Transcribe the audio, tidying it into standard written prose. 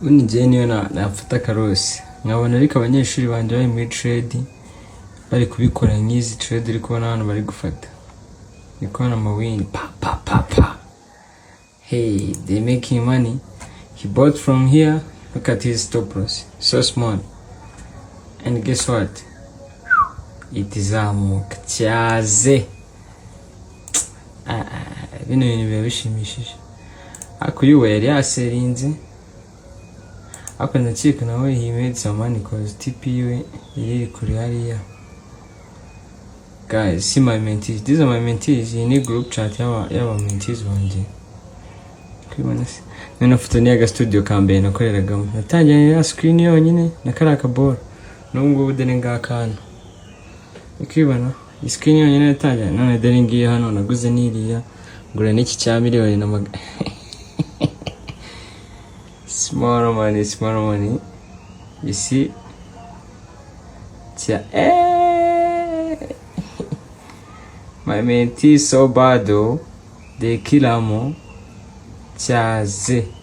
unije niyo nafata karosi nkabona ariko abanyeshuri banje bari muri trade bari kubikora nkizi trade ariko kubona hano bari gufata niko na mawini pa. Hey, they making money. He bought from here. Look at his stop loss, so small. And guess what? It is cyaze. Bino bintu biba bishimishije. Akuyuwe yari yaserinze. Ako ndakeka nawe he made some money cause TP we iri kuri hariya. Guys, see my mentees. These are my mentees. In a group chat y'aba mentees banje. Kwibona se. None foto ni aga studio kambe nakoreragamo. Natangiye ya screen yonyine nakaraka ball. Nubwo budene ngakana. Kwibona screen yonyine natangiye none dere ngiye hano naguze niriya ngura n'iki cya miliyoni na small money. You see? My mentee is so bad though. They kill amo. Chaze.